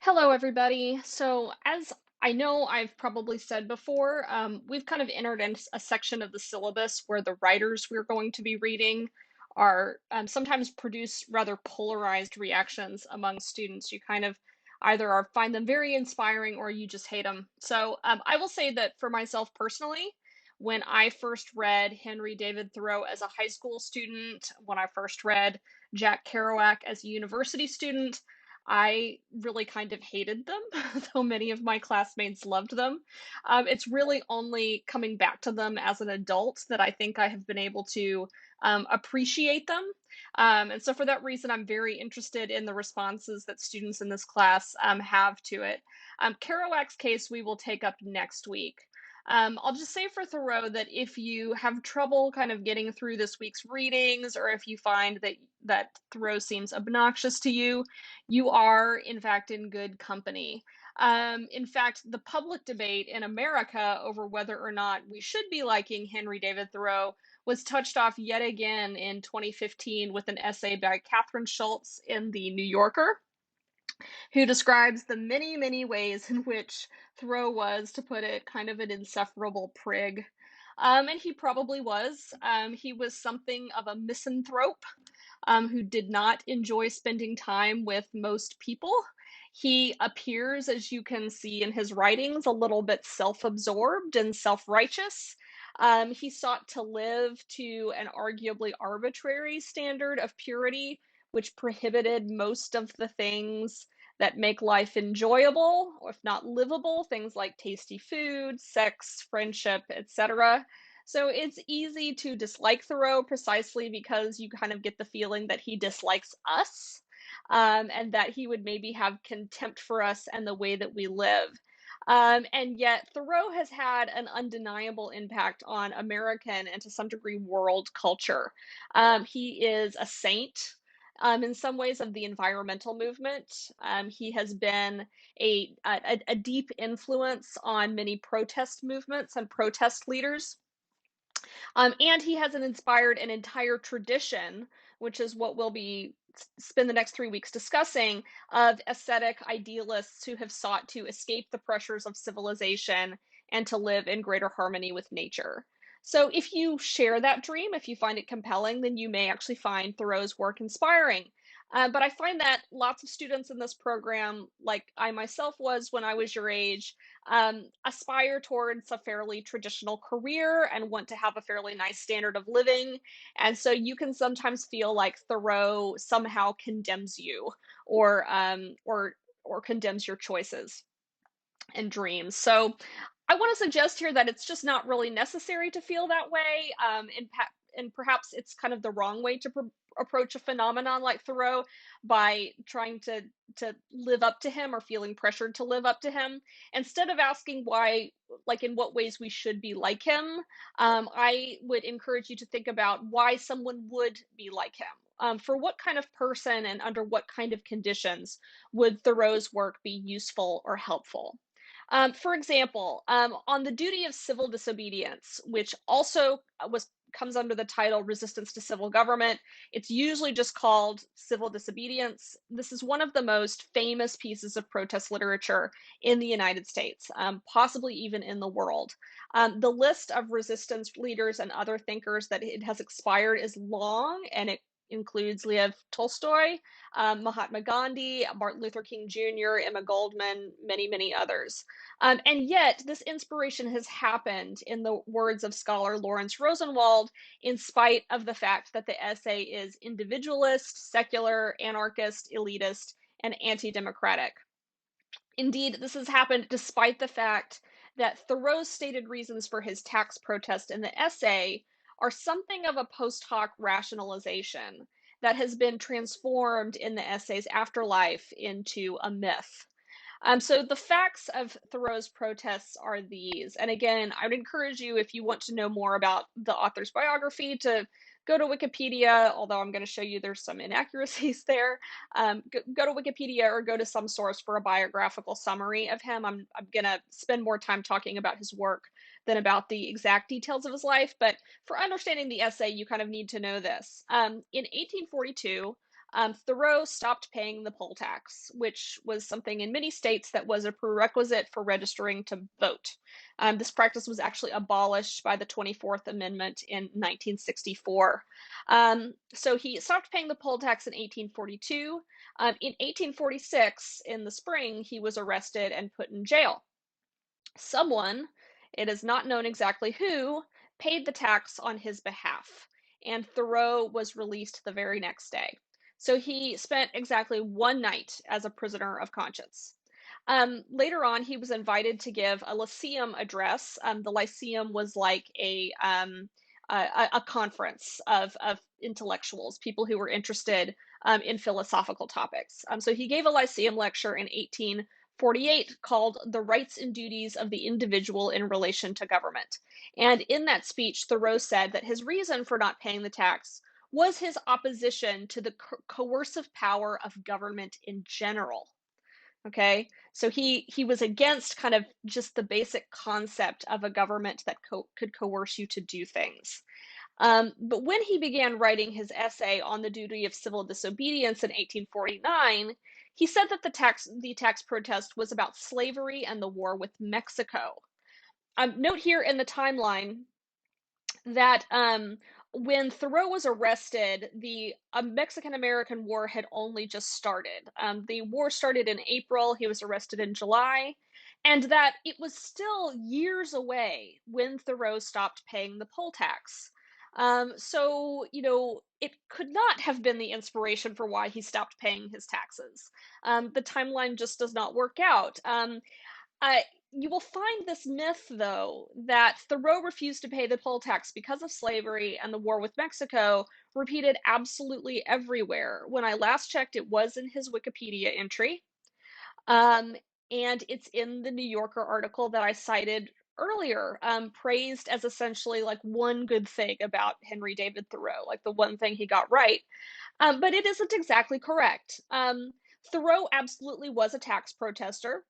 Hello, everybody. So, as I know I've probably said before, we've kind of entered in a section of the syllabus where the writers we're going to be reading are sometimes produce rather polarized reactions among students. You kind of either find them very inspiring or you just hate them. So, I will say that for myself personally, when I first read Henry David Thoreau as a high school student, when I first read Jack Kerouac as a university student, I really kind of hated them, though many of my classmates loved them. It's really only coming back to them as an adult that I think I have been able to appreciate them. And so, for that reason, I'm very interested in the responses that students in this class have to it. Kerouac's case we will take up next week. I'll just say for Thoreau that if you have trouble kind of getting through this week's readings, or if you find that Thoreau seems obnoxious to you, you are, in fact, in good company. In fact, the public debate in America over whether or not we should be liking Henry David Thoreau was touched off yet again in 2015 with an essay by Catherine Schultz in The New Yorker, who describes the many, many ways in which Thoreau was, to put it, kind of an insufferable prig. And he probably was. He was something of a misanthrope who did not enjoy spending time with most people. He appears, as you can see in his writings, a little bit self absorbed and self righteous. He sought to live to an arguably arbitrary standard of purity, which prohibited most of the things that make life enjoyable, or if not livable, things like tasty food, sex, friendship, etc. So it's easy to dislike Thoreau precisely because you kind of get the feeling that he dislikes us, and that he would maybe have contempt for us and the way that we live. And yet, Thoreau has had an undeniable impact on American and to some degree world culture. He is a saint. In some ways, of the environmental movement. He has been a deep influence on many protest movements and protest leaders. And he has inspired an entire tradition, which is what we'll be spend the next 3 weeks discussing, of ascetic idealists who have sought to escape the pressures of civilization and to live in greater harmony with nature. So, if you share that dream, if you find it compelling, then you may actually find Thoreau's work inspiring. But I find that lots of students in this program, like I myself was when I was your age, aspire towards a fairly traditional career and want to have a fairly nice standard of living. And so you can sometimes feel like Thoreau somehow condemns you, or condemns your choices and dreams. So I want to suggest here that it's just not really necessary to feel that way. And perhaps it's kind of the wrong way to approach a phenomenon like Thoreau, by trying to live up to him or feeling pressured to live up to him. Instead of asking why, like in what ways we should be like him, I would encourage you to think about why someone would be like him. For what kind of person and under what kind of conditions would Thoreau's work be useful or helpful? For example, on the Duty of Civil Disobedience, which also was comes under the title Resistance to Civil Government. It's usually just called Civil Disobedience. This is one of the most famous pieces of protest literature in the United States, possibly even in the world. The list of resistance leaders and other thinkers that it has expired is long, and it includes Lev Tolstoy, Mahatma Gandhi, Martin Luther King Jr., Emma Goldman, many, many others. And yet, this inspiration has happened, in the words of scholar Lawrence Rosenwald, in spite of the fact that the essay is individualist, secular, anarchist, elitist, and anti democratic. Indeed, this has happened despite the fact that Thoreau's stated reasons for his tax protest in the essay are something of a post hoc rationalization that has been transformed in the essay's afterlife into a myth. So the facts of Thoreau's protests are these. And again, I would encourage you, if you want to know more about the author's biography, to go to Wikipedia, although I'm going to show you there's some inaccuracies there. Go to Wikipedia or go to some source for a biographical summary of him. I'm going to spend more time talking about his work than about the exact details of his life. But for understanding the essay, you kind of need to know this. In 1842, Thoreau stopped paying the poll tax, which was something in many states that was a prerequisite for registering to vote. This practice was actually abolished by the 24th Amendment in 1964. So he stopped paying the poll tax in 1842. In 1846, in the spring, he was arrested and put in jail. Someone, it is not known exactly who, paid the tax on his behalf, and Thoreau was released the very next day. So he spent exactly one night as a prisoner of conscience. Later on, he was invited to give a lyceum address. The lyceum was like a conference of intellectuals, people who were interested in philosophical topics. So he gave a lyceum lecture in 1848 called The Rights and Duties of the Individual in Relation to Government. And in that speech, Thoreau said that his reason for not paying the tax was his opposition to the coercive power of government in general. Okay, so he was against kind of just the basic concept of a government that could coerce you to do things. But when he began writing his essay on the duty of civil disobedience in 1849, he said that the tax protest was about slavery and the war with Mexico. Note here in the timeline that when Thoreau was arrested, the Mexican American War had only just started. The war started in April, he was arrested in July, and that it was still years away when Thoreau stopped paying the poll tax. So, it could not have been the inspiration for why he stopped paying his taxes. The timeline just does not work out. Uh, you will find this myth, though, that Thoreau refused to pay the poll tax because of slavery and the war with Mexico, repeated absolutely everywhere. When I last checked, it was in his Wikipedia entry. Um, and it's in the New Yorker article that I cited earlier, praised as essentially like one good thing about Henry David Thoreau, like the one thing he got right. But it isn't exactly correct. Thoreau absolutely was a tax protester.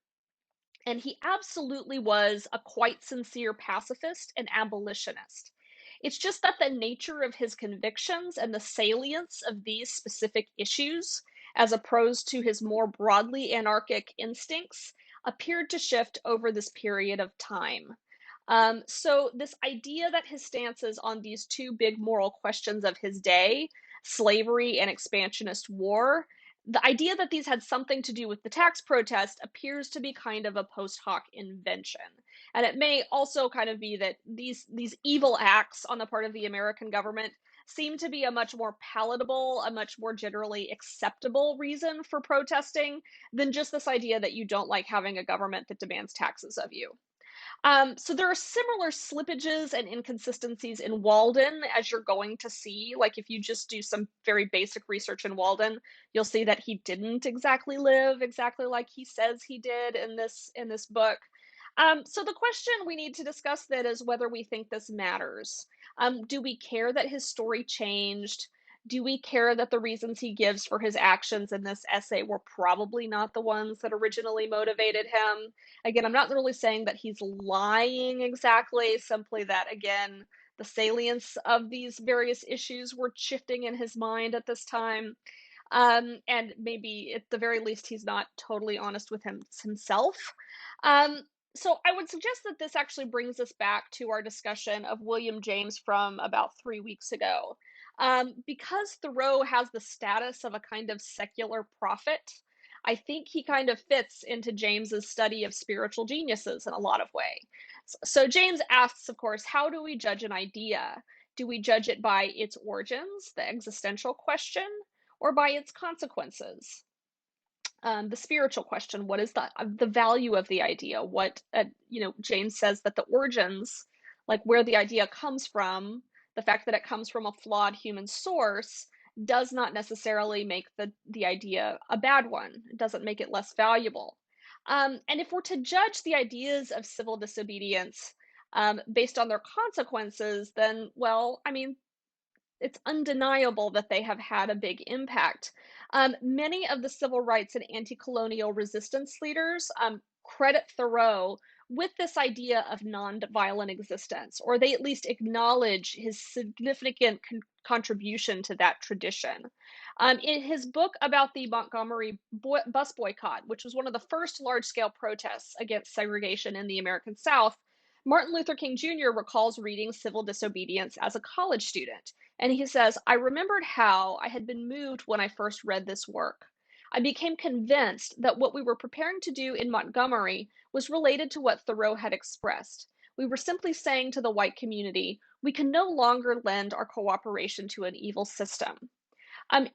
And he absolutely was a quite sincere pacifist and abolitionist. It's just that the nature of his convictions and the salience of these specific issues, as opposed to his more broadly anarchic instincts, appeared to shift over this period of time. So, this idea that his stances on these two big moral questions of his day, slavery and expansionist war, the idea that these had something to do with the tax protest appears to be kind of a post hoc invention. And it may also kind of be that these evil acts on the part of the American government seem to be a much more palatable, a much more generally acceptable reason for protesting than just this idea that you don't like having a government that demands taxes of you. So there are similar slippages and inconsistencies in Walden, as you're going to see. Like if you just do some very basic research in Walden, you'll see that he didn't exactly live exactly like he says he did in this book. So the question we need to discuss then is whether we think this matters. Do we care that his story changed? Do we care that the reasons he gives for his actions in this essay were probably not the ones that originally motivated him? Again, I'm not really saying that he's lying exactly, simply that, again, the salience of these various issues were shifting in his mind at this time. And maybe at the very least, he's not totally honest with himself. Um, so I would suggest that this actually brings us back to our discussion of William James from about 3 weeks ago. Because Thoreau has the status of a kind of secular prophet, I think he kind of fits into James's study of spiritual geniuses in a lot of ways. So James asks, of course, how do we judge an idea? Do we judge it by its origins, the existential question, or by its consequences? The spiritual question: what is the value of the idea? James says that the origins, like where the idea comes from, the fact that it comes from a flawed human source, does not necessarily make the idea a bad one. It doesn't make it less valuable. And if we're to judge the ideas of civil disobedience based on their consequences, then, well, I mean, it's undeniable that they have had a big impact. Many of the civil rights and anti colonial resistance leaders credit Thoreau with this idea of nonviolent existence, or they at least acknowledge his significant contribution to that tradition. In his book about the Montgomery bus boycott, which was one of the first large scale protests against segregation in the American South, Martin Luther King Jr. recalls reading Civil Disobedience as a college student. And he says, I remembered how I had been moved when I first read this work. I became convinced that what we were preparing to do in Montgomery was related to what Thoreau had expressed. We were simply saying to the white community, we can no longer lend our cooperation to an evil system.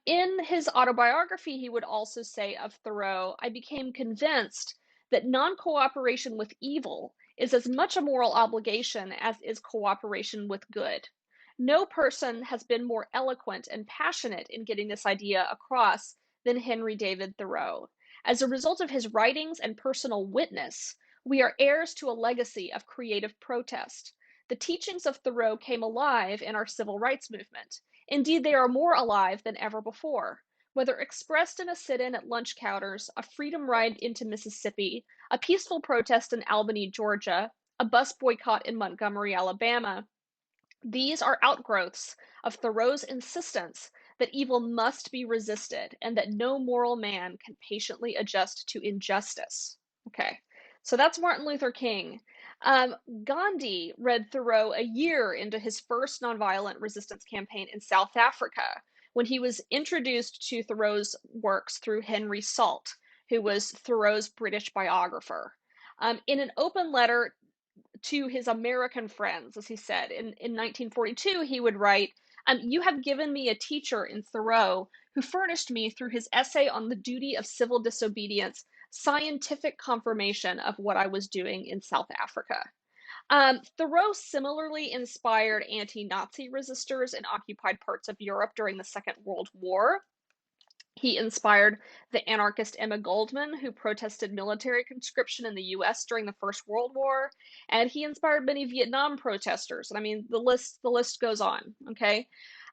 In his autobiography, he would also say of Thoreau, I became convinced that non cooperation with evil is as much a moral obligation as is cooperation with good. No person has been more eloquent and passionate in getting this idea across than Henry David Thoreau. As a result of his writings and personal witness, we are heirs to a legacy of creative protest. The teachings of Thoreau came alive in our civil rights movement. Indeed, they are more alive than ever before. Whether expressed in a sit in at lunch counters, a freedom ride into Mississippi, a peaceful protest in Albany, Georgia, a bus boycott in Montgomery, Alabama, these are outgrowths of Thoreau's insistence that evil must be resisted and that no moral man can patiently adjust to injustice. Okay, so that's Martin Luther King. Gandhi read Thoreau a year into his first nonviolent resistance campaign in South Africa when he was introduced to Thoreau's works through Henry Salt, who was Thoreau's British biographer. In an open letter to his American friends, as he said. In 1942, he would write, you have given me a teacher in Thoreau who furnished me, through his essay on the duty of civil disobedience, scientific confirmation of what I was doing in South Africa. Thoreau similarly inspired anti Nazi resistors in occupied parts of Europe during the Second World War. He inspired the anarchist Emma Goldman, who protested military conscription in the US during the First World War, and he inspired many Vietnam protesters. I mean, the list goes on, okay?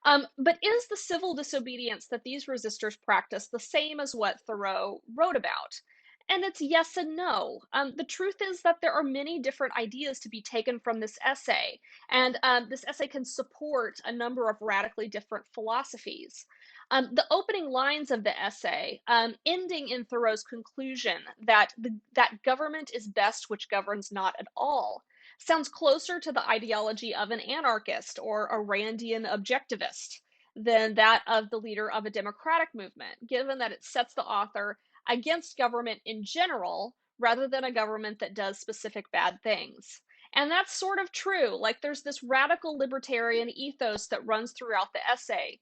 But is the civil disobedience that these resistors practiced the same as what Thoreau wrote about? And it's yes and no. The truth is that there are many different ideas to be taken from this essay, and this essay can support a number of radically different philosophies. The opening lines of the essay, ending in Thoreau's conclusion that government is best which governs not at all, sounds closer to the ideology of an anarchist or a Randian objectivist than that of the leader of a democratic movement, given that it sets the author against government in general rather than a government that does specific bad things. And that's sort of true. Like, there's this radical libertarian ethos that runs throughout the essay.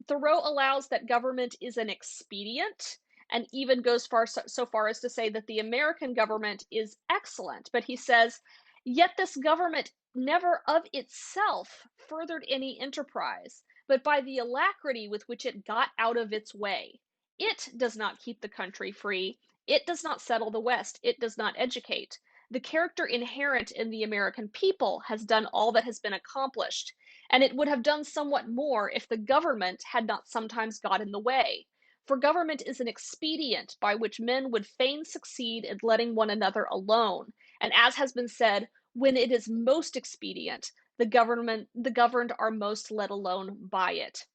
Thoreau allows that government is an expedient and even goes so far as to say that the American government is excellent. But he says, yet this government never of itself furthered any enterprise, but by the alacrity with which it got out of its way. It does not keep the country free. It does not settle the West. It does not educate. The character inherent in the American people has done all that has been accomplished, and it would have done somewhat more if the government had not sometimes got in the way. For government is an expedient by which men would fain succeed in letting one another alone, and as has been said, when it is most expedient, the governed are most let alone by it.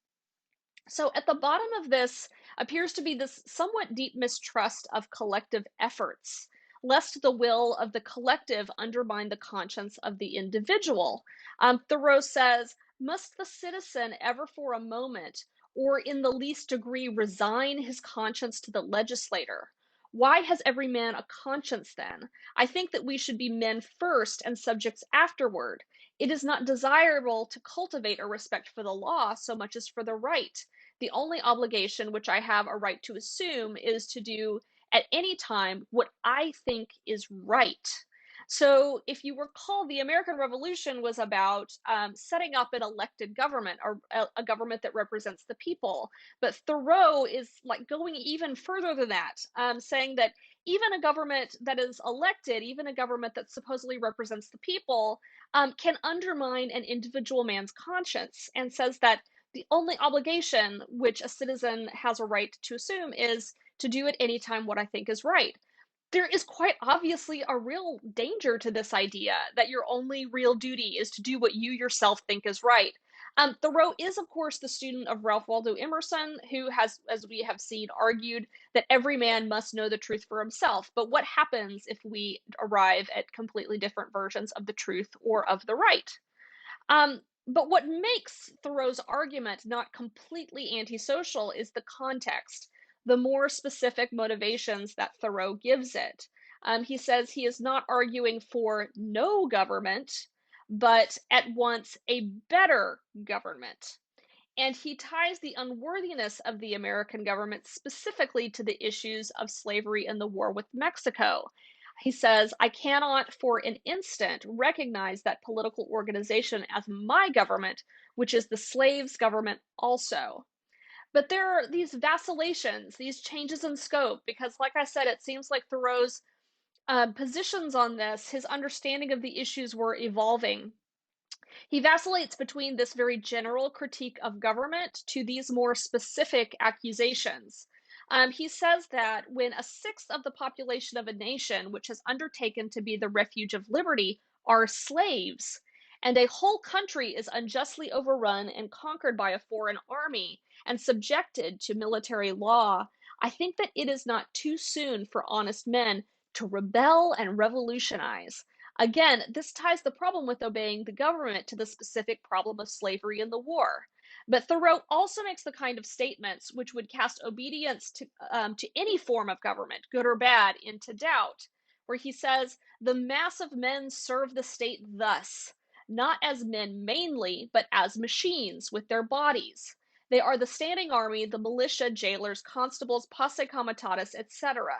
So at the bottom of this appears to be this somewhat deep mistrust of collective efforts, lest the will of the collective undermine the conscience of the individual. Thoreau says, must the citizen ever for a moment, or in the least degree, resign his conscience to the legislator? Why has every man a conscience then? I think that we should be men first and subjects afterward. It is not desirable to cultivate a respect for the law so much as for the right. The only obligation which I have a right to assume is to do at any time what I think is right. So, if you recall, the American Revolution was about setting up an elected government, or a government that represents the people. But Thoreau is like going even further than that, saying that even a government that is elected, even a government that supposedly represents the people, can undermine an individual man's conscience, and says that the only obligation which a citizen has a right to assume is to do at any time what I think is right. There is quite obviously a real danger to this idea that your only real duty is to do what you yourself think is right. Thoreau is, of course, the student of Ralph Waldo Emerson, who has, as we have seen, argued that every man must know the truth for himself. But what happens if we arrive at completely different versions of the truth or of the right? But what makes Thoreau's argument not completely antisocial is the context, the more specific motivations that Thoreau gives it. He says he is not arguing for no government, but at once a better government. And he ties the unworthiness of the American government specifically to the issues of slavery and the war with Mexico. He says, I cannot for an instant recognize that political organization as my government, which is the slave's government also. But there are these vacillations, these changes in scope, because, like I said, it seems like Thoreau's positions on this, his understanding of the issues were evolving. He vacillates between this very general critique of government to these more specific accusations. He says that when a sixth of the population of a nation which has undertaken to be the refuge of liberty are slaves, and a whole country is unjustly overrun and conquered by a foreign army and subjected to military law, I think that it is not too soon for honest men to rebel and revolutionize. Again, this ties the problem with obeying the government to the specific problem of slavery in the war. But Thoreau also makes the kind of statements which would cast obedience to any form of government, good or bad, into doubt, where he says, the mass of men serve the state thus, not as men mainly, but as machines with their bodies. They are the standing army, the militia, jailers, constables, posse comitatus, etc.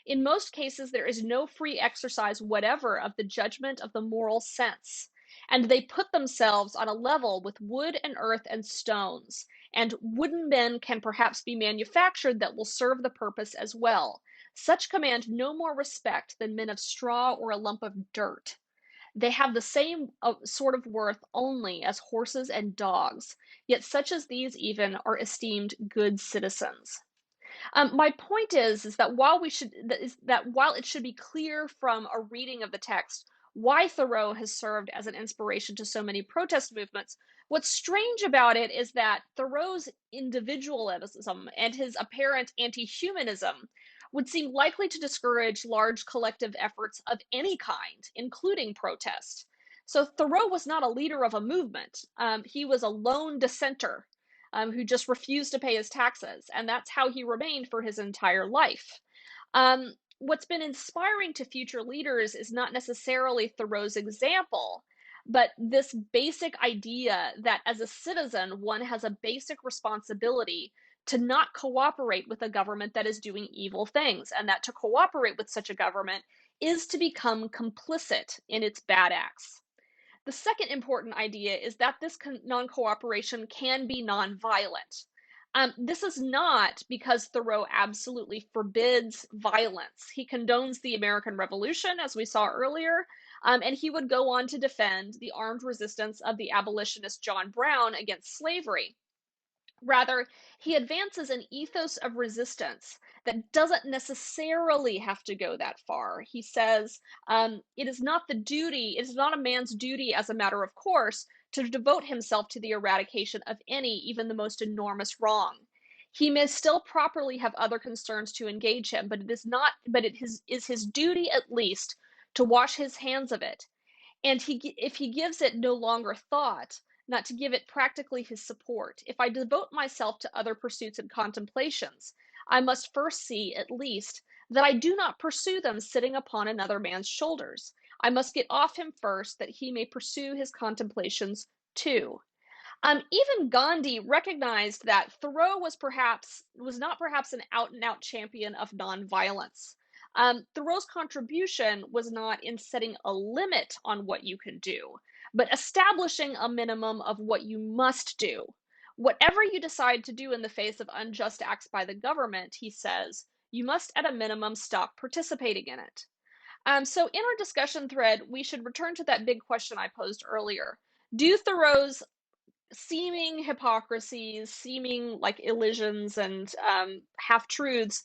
In most cases, there is no free exercise whatever of the judgment of the moral sense, and they put themselves on a level with wood and earth and stones, and wooden men can perhaps be manufactured that will serve the purpose as well. Such command no more respect than men of straw or a lump of dirt. They have the same sort of worth only as horses and dogs, yet such as these even are esteemed good citizens. My point is that while it should be clear from a reading of the text why Thoreau has served as an inspiration to so many protest movements, what's strange about it is that Thoreau's individualism and his apparent anti-humanism would seem likely to discourage large collective efforts of any kind, including protest. So Thoreau was not a leader of a movement. He was a lone dissenter who just refused to pay his taxes. And that's how he remained for his entire life. What's been inspiring to future leaders is not necessarily Thoreau's example, but this basic idea that as a citizen, one has a basic responsibility to not cooperate with a government that is doing evil things, and that to cooperate with such a government is to become complicit in its bad acts. The second important idea is that this non cooperation can be nonviolent. This is not because Thoreau absolutely forbids violence. He condones the American Revolution, as we saw earlier, and he would go on to defend the armed resistance of the abolitionist John Brown against slavery. Rather, he advances an ethos of resistance that doesn't necessarily have to go that far. He says it is not a man's duty as a matter of course to devote himself to the eradication of any, even the most enormous wrong. He may still properly have other concerns to engage him, but is his duty at least to wash his hands of it, and if he gives it no longer thought, not to give it practically his support. If I devote myself to other pursuits and contemplations, I must first see, at least, that I do not pursue them sitting upon another man's shoulders. I must get off him first, that he may pursue his contemplations too. Even Gandhi recognized that Thoreau was not perhaps an out and out champion of nonviolence. Thoreau's contribution was not in setting a limit on what you can do, but establishing a minimum of what you must do. Whatever you decide to do in the face of unjust acts by the government, he says, you must at a minimum stop participating in it. So in our discussion thread, we should return to that big question I posed earlier. Do Thoreau's seeming hypocrisies, seeming like elisions and half truths,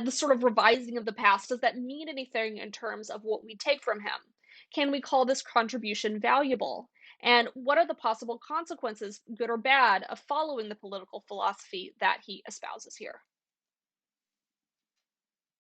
The sort of revising of the past, does that mean anything in terms of what we take from him? Can we call this contribution valuable? And what are the possible consequences, good or bad, of following the political philosophy that he espouses here?